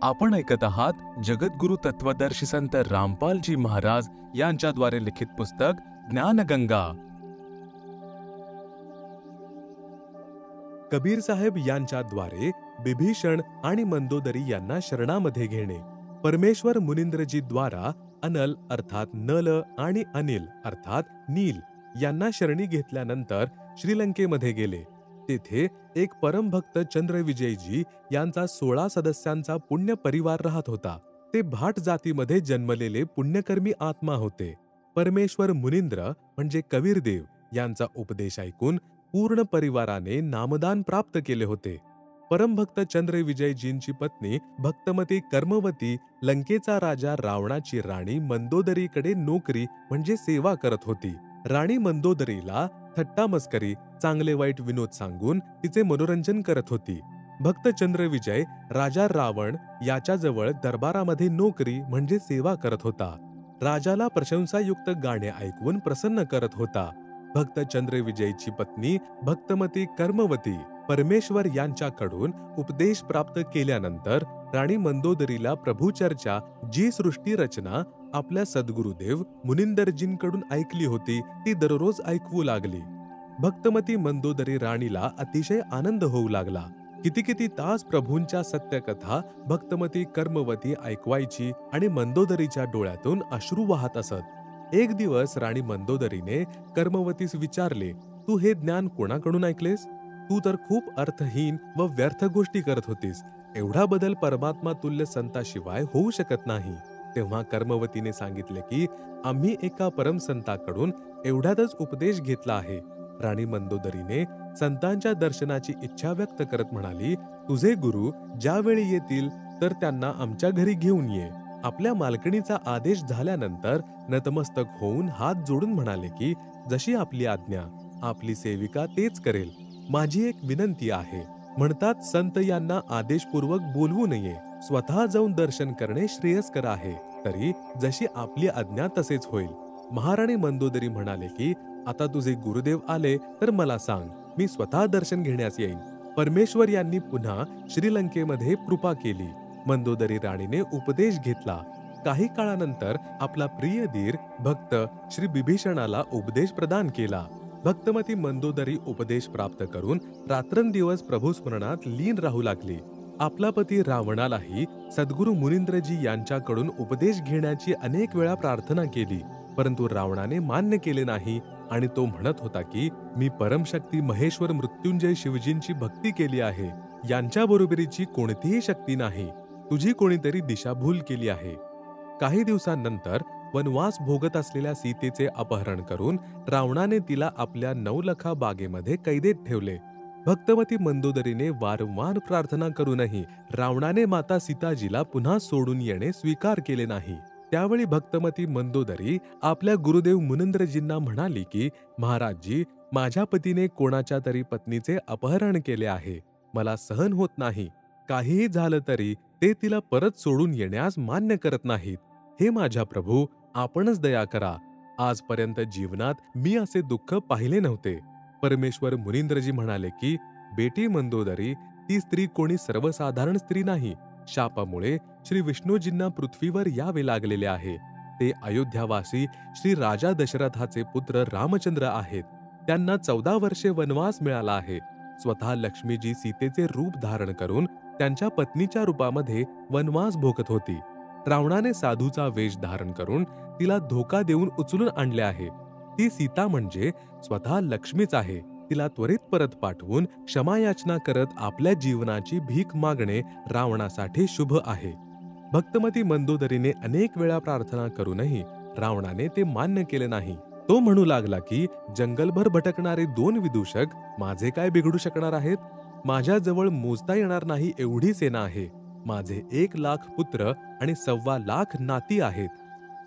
आपण ऐकत आहात जगद्गुरु तत्वदर्शी संत रामपालजी महाराज यांच्याद्वारे लिखित पुस्तक ज्ञानगंगा। कबीर साहेब यांच्याद्वारे बिभीषण आणि मंदोदरी यांना शरणामध्ये घेणे। परमेश्वर मुनिंद्रजी द्वारा अनल अर्थात नल आणि अनिल अर्थात नील यांना शरणी घेतल्यानंतर श्रीलंकेमध्ये गेले। तेथे एक परमभक्त चंद्रविजयजी यांचा 16 सदस्यांचा पुण्य परिवार राहत होता। ते भाट जातीमध्ये जन्मलेले पुण्यकर्मी आत्मा होते। परमेश्वर मुनिंद्र म्हणजे कबीरदेव यांचा उपदेश ऐकून पूर्ण परिवाराने नामदान प्राप्त केले होते। परमभक्त चंद्रविजयजींची पत्नी भक्तमती कर्मवती लंकेचा राजा रावणाची राणी मंदोदरीकडे नोकरी म्हणजे सेवा करत होती। राणी मंदोदरीला थट्टा मस्करी चांगले वाईट विनोद सांगून तिचे मनोरंजन करत होती। भक्त चंद्रविजय राजा रावण याच्याजवळ दरबारामध्ये नोकरी म्हणजे सेवा करत होता। राजाला प्रशंसायुक्त गाणे ऐकून प्रसन्न करत होता। भक्त चंद्रविजयची पत्नी भक्तमती कर्मवती परमेश्वर यांच्याकडून उपदेश प्राप्त केल्यानंतर राणी मंदोदरीला प्रभुचर्चा जी सृष्टी रचना आपल्या सद्गुरुदेव मुनिंदरजींकडून ऐकली होती ती दररोज ऐकवू लागली। भक्तमती मंदोदरी राणीला अतिशय आनंद होऊ लागला। किती तास प्रभूंच्या सत्यकथा भक्तमती कर्मवती ऐकवायची आणि मंदोदरीच्या डोळ्यातून अश्रू वाहत असत। एक दिवस राणी मंदोदरीने कर्मवतीस विचारले, तू हे ज्ञान कोणाकडून ऐकलेस? तू तर खूप अर्थहीन व व्यर्थ गोष्टी करत होतीस। एवढा बदल परमात्मा तुल्य संताशिवाय होऊ शकत नाही। तेव्हा कर्मवतीने सांगितले की आम्ही एका परमसंताकडून एवढ्यातच उपदेश घेतला आहे। राणी मंदोदरीने संतांच्या दर्शनाची इच्छा व्यक्त करत म्हणाली, तुझे गुरु ज्यावेळी येतील तर त्यांना आमच्या घरी घेऊन ये। आपल्या मालकिणीचा आदेश झाल्यानंतर नतमस्तक होऊन हात जोडून म्हणाले की जशी आपली आज्ञा, आपली सेविका तेच करेल। माझी एक विनंती आहे। म्हणतात संत यांना आदेशपूर्वक बोलवू नये, स्वतः जाऊन दर्शन करणे श्रेयस्कर आहे। तरी जशी आपली आज्ञा तसेच होईल। महाराणी मंदोदरी म्हणाले की आता तुझे गुरुदेव आले तर मला सांग, मी स्वतः दर्शन घेण्यास येईन। परमेश्वर यांनी पुन्हा श्रीलंकेमध्ये कृपा केली। मंदोदरी राणीने उपदेश घेतला। काही काळानंतर आपला प्रिय धीर भक्त श्री बिभीषणाला उपदेश प्रदान केला। भक्तमती मंदोदरी उपदेश प्राप्त करून रात्रंदिवस प्रभू स्मरणात लीन राहू लागली। आपला पती रावणालाही सद्गुरु मुनिंद्रजी यांच्याकडून उपदेश घेण्याची अनेक वेळा प्रार्थना केली, परंतु रावणाने मान्य केले नाही आणि तो म्हणत होता की मी परमशक्ती महेश्वर मृत्युंजय शिवजींची भक्ती केली आहे, यांच्या बरोबरीची कोणतीही शक्ती नाही। तुझी कोणीतरी दिशाभूल केली आहे। काही दिवसांनंतर वनवास भोगत असलेल्या सीतेचे अपहरण करून रावणाने तिला आपल्या नवलखा बागेमध्ये कैदेत ठेवले। भक्तमती मंदोदरीने वारंवार प्रार्थना करूनही रावणाने माता सीताजीला पुन्हा सोडून येणे स्वीकार केले नाही। त्यावेळी भक्तमती मंदोदरी आपल्या गुरुदेव मुनिंद्रजींना म्हणाली की महाराजजी, माझ्या पतीने कोणाच्या तरी पत्नीचे अपहरण केले आहे। मला सहन होत नाही। काहीही झालं तरी ते तिला परत सोडून येण्यास मान्य करत नाहीत। हे माझ्या प्रभू, आपणच दया करा। आजपर्यंत जीवनात मी असे दुःख पाहिले नव्हते। परमेश्वर मुनिंद्रजी म्हणाले की बेटी मंदोदरी, ती स्त्री कोणी सर्वसाधारण स्त्री नाही। शापामुळे श्री विष्णूजींना पृथ्वीवर यावे लागलेले आहे। ते अयोध्यावासी श्री राजा दशरथाचे पुत्र रामचंद्र आहेत। त्यांना 14 वर्षे वनवास मिळाला आहे। स्वतः लक्ष्मीजी सीतेचे रूप धारण करून त्यांच्या पत्नीच्या रूपामध्ये वनवास भोगत होती। रावणाने साधूचा वेश धारण करून तिला धोका देऊन उचलून आणले आहे। ती सीता म्हणजे स्वतः लक्ष्मीच आहे। तिला त्वरित परत पाठवून क्षमायाचना करत आपल्या जीवनाची भीक मागणे रावणासाठी शुभ आहे। भक्तमती मंदोदरीने अनेक वेळा प्रार्थना करूनही रावणाने ते मान्य केले नाही। तो म्हणू लागला की जंगलभर भटकणारे 2 विदूषक माझे काय बिघडू शकणार आहेत? माझ्याजवळ मोजता येणार नाही एवढी सेना आहे। माझे 1 लाख पुत्र आणि 1.25 लाख नाती आहेत।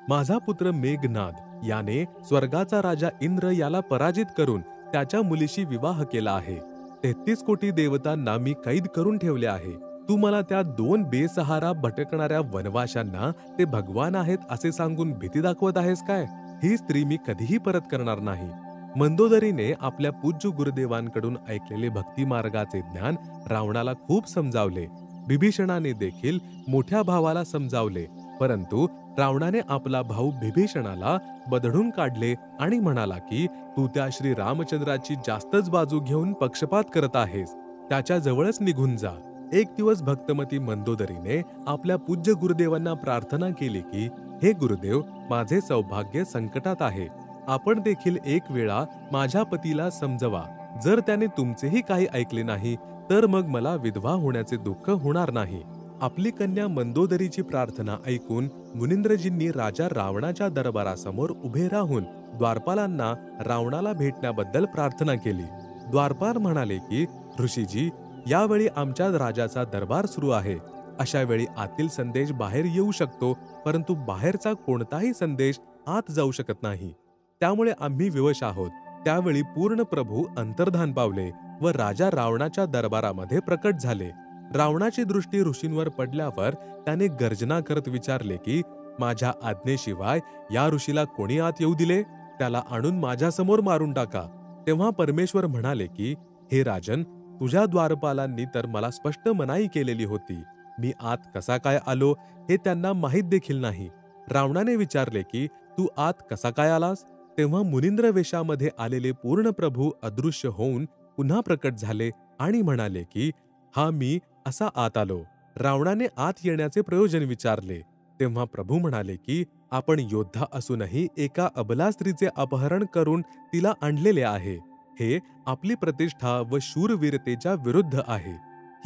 माझा पुत्र मेघनाद याने स्वर्गाचा राजा इंद्र याला पराजित करून त्याच्या मुलीशी विवाह केला आहे। 33 कोटी देवतांना मी कैद करून ठेवले आहे। तू मला त्या 2 बेसहारा भटकणाऱ्या वनवाशांना ते भगवान आहेत असे सांगून भीती दाखवत आहेस काय? ही स्त्री मी कधीही परत करणार नाही। मंदोदरीने आपल्या पूज्य गुरुदेवांकडून ऐकलेले भक्ती मार्गाचे ज्ञान रावणाला खूप समजावले। बिभीषणाने देखील मोठ्या भावाला समजावले, परंतु रावणाने आपला भाऊ बिभीषणाला बदडून काढले आणि म्हणाला की तू त्या श्री रामचंद्राची जास्तच बाजू घेऊन पक्षपात करत आहेस, त्याच्या जवळच निघून जा. एक दिवस भक्तमती मंदोदरीने आपल्या पूज्य गुरुदेवांना प्रार्थना केली की हे गुरुदेव, माझे सौभाग्य संकटात आहे. आपण देखील एक वेळा माझ्या पतीला समजवा. जर त्याने तुमचेही काही ऐकले नाही तर मग मला विधवा होण्याचे दुःख होणार नाही. आपली कन्या मंदोदरीची प्रार्थना ऐकून मुनिंद्रजींनी राजा रावणाच्या दरबारासमोर उभे राहून द्वारपालांना रावणाला भेटण्याबद्दल प्रार्थना केली. द्वारपाल म्हणाले की ऋषीजी, यावेळी आमच्या राजाचा दरबार सुरू आहे. अशा वेळी आतील संदेश बाहेर येऊ शकतो, परंतु बाहेरचा कोणताही संदेश आत जाऊ शकत नाही. त्यामुळे आम्ही विवश आहोत. त्यावेळी पूर्ण प्रभू अंतर्धान पावले व राजा रावणाच्या दरबारामध्ये प्रकट झाले. रावणाची दृष्टी ऋषींवर पडल्यावर त्याने गर्जना करत विचारले की माझ्या आज्ञेशिवाय या ऋषीला कोणी आत येऊ दिले? त्याला आणून माझ्यासमोर मारून टाका. तेव्हा परमेश्वर म्हणाले की हे राजन, तुझ्या द्वारपालांनी तर मला स्पष्ट मनाई केलेली होती. मी आत कसा काय आलो हे त्यांना माहीत देखील नाही. रावणाने विचारले की तू आत कसा काय आलास? तेव्हा मुनिंद्र वेशामध्ये आलेले पूर्ण प्रभू अदृश्य होऊन पुन्हा प्रकट झाले आणि म्हणाले की हा मी असा आत आलो. रावणाने आत येण्याचे प्रयोजन विचारले. तेव्हा प्रभू म्हणाले की आपण योद्धा असूनही एका अबला स्त्रीचे अपहरण करून तिला आणलेले आहे. हे आपली प्रतिष्ठा व शूरवीरतेच्या विरुद्ध आहे.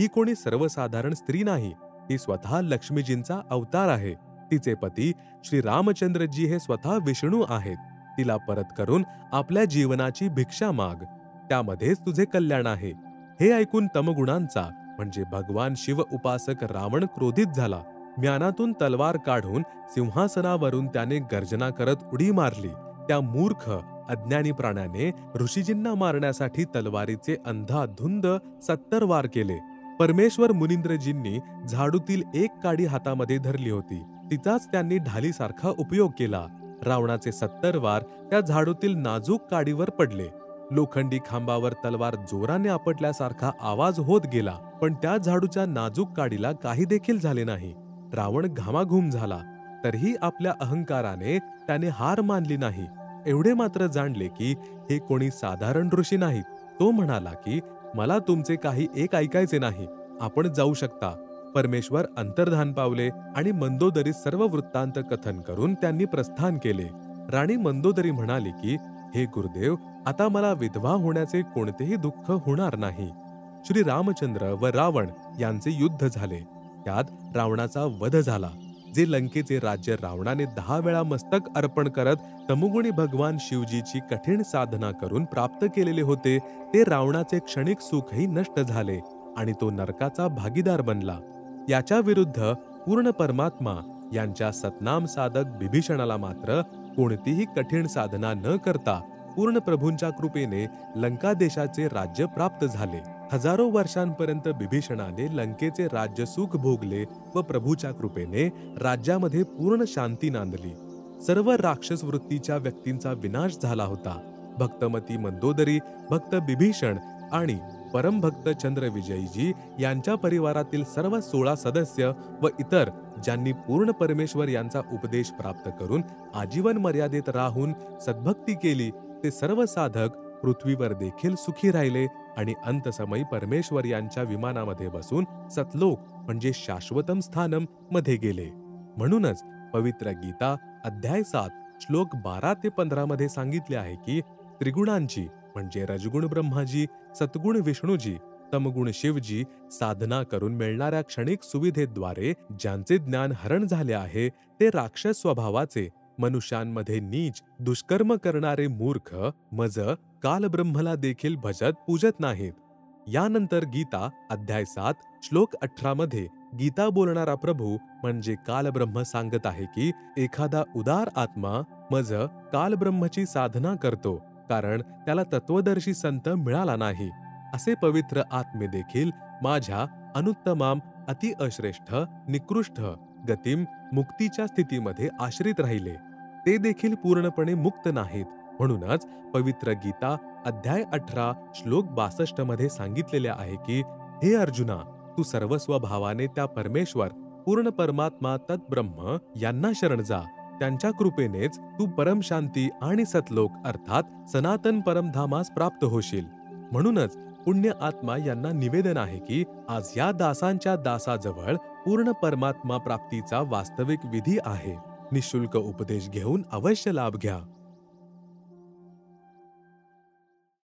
ही कोणी सर्वसाधारण स्त्री नाही, ही स्वतः लक्ष्मीजींचा अवतार आहे. तिचे पती श्री रामचंद्रजी हे स्वतः विष्णू आहेत. तिला परत करून आपल्या जीवनाची भिक्षा माग, त्यामध्येच तुझे कल्याण आहे. हे ऐकून तमगुणांचा म्हणजे भगवान शिव उपासक रावण क्रोधित झाला. म्यानातून तलवार काढून सिंहासनावरून त्याने गर्जना करत उडी मारली. त्या मूर्ख अज्ञानी प्राण्याने ऋषीजींना मारण्यासाठी तलवारीचे अंधाधुंद 70 वार केले. परमेश्वर मुनिंद्रजींनी झाडूतील एक काडी हातामध्ये धरली होती. तिचाच त्यांनी ढालीसारखा उपयोग केला. रावणाचे 70 वार त्या झाडूतील नाजूक काडीवर पडले. लोखंडी खांबावर तलवार जोराने आपटल्यासारखा आवाज होत गेला, पण त्या झाडूच्या नाजूक काडीला काही देखील झाले नाही. रावण घामाघूम झाला, तरीही आपल्या अहंकाराने त्याने हार मानली नाही. एवढे मात्र जाणले की हे कोणी साधारण ऋषी नाहीत. तो म्हणाला की मला तुमचे काही एक ऐकायचे नाही, आपण जाऊ शकता. परमेश्वर अंतर्धान पावले आणि मंदोदरी सर्व वृत्तांत कथन करून त्यांनी प्रस्थान केले. राणी मंदोदरी म्हणाली की हे गुरुदेव, आता मला विधवा होण्याचे कोणतेही दुःख होणार नाही. श्री रामचंद्र व रावण यांचे युद्ध झाले. त्यात रावणाचा वध झाला. जे लंकेचे राज्य रावणाने 10 वेळा मस्तक अर्पण करत तमोगुणी भगवान शिवजीची कठीण साधना करून प्राप्त केलेले होते, ते रावणाचे क्षणिक सुखही नष्ट झाले आणि तो नरकाचा भागीदार बनला. याच्या विरुद्ध पूर्ण परमात्मा यांच्या सतनाम साधक बिभीषणाला मात्र कोणतीही कठीण साधना न करता पूर्ण प्रभूंच्या कृपेने लंका देशाचे राज्य प्राप्त झाले. हजारो वर्षांपर्यंत बिभीषणाने लंकेचे राज्य सुख भोगले व प्रभूच्या कृपेने राज्यामध्ये पूर्ण शांती नांदली. सर्व राक्षस वृत्तीच्या व्यक्तींचा विनाश झाला होता. भक्तमती मंदोदरी, भक्त बिभीषण आणि परमभक्त चंद्रविजयजी यांच्या परिवारातील सर्व 16 सदस्य व इतर ज्यांनी पूर्ण परमेश्वर यांचा उपदेश प्राप्त करून आजीवन मर्यादेत राहून सद्भक्ती केली, ते सर्व साधक पृथ्वीवर देखील सुखी राहिले आणि अंतसमयी परमेश्वर यांच्या विमानामध्ये बसून सतलोक म्हणजे शाश्वतम स्थानम मध्ये गेले. म्हणूनच पवित्र गीता अध्याय 7 श्लोक 12 ते 15 मध्ये सांगितले आहे की त्रिगुणांची म्हणजे रजगुण ब्रह्माजी, सत्गुण विष्णूजी, तमगुण शिवजी साधना करून मिळणाऱ्या क्षणिक सुविधेद्वारे ज्यांचे ज्ञान हरण झाले आहे, ते राक्षस स्वभावाचे मनुष्यांमध्ये नीच दुष्कर्म करणारे मूर्ख मज कालब्रह्मला देखील भजत पूजत नाहीत. यानंतर गीता अध्याय 7 श्लोक 18 मध्ये गीता बोलणारा प्रभू म्हणजे कालब्रह्म सांगत आहे की एखादा उदार आत्मा मज कालब्रह्मची साधना करतो, कारण त्याला तत्वदर्शी संत मिळाला नाही. असे पवित्र आत्मे देखील माझ्या अनुत्तमाम अति अश्रेष्ठ निकृष्ट गतिम मुक्तीच्या स्थितीमध्ये आश्रित राहिले. ते देखील पूर्णपणे मुक्त नाहीत. म्हणूनच पवित्र गीता अध्याय 18 श्लोक 62 मध्ये सांगितलेले आहे की हे अर्जुना, तू सर्वस्व भावाने त्या परमेश्वर पूर्ण परमात्मा तत्ब्रह्म यांना शरण जा. त्यांच्या कृपेनेच तू परमशांती आणि सतलोक अर्थात सनातन परमधामास प्राप्त होशील. म्हणूनच पुण्य आत्मा यांना निवेदन आहे की आज या दासांच्या दासाजवळ पूर्ण परमात्मा प्राप्तीचा वास्तविक विधी आहे. निःशुल्क उपदेश घेऊन अवश्य लाभ घ्या.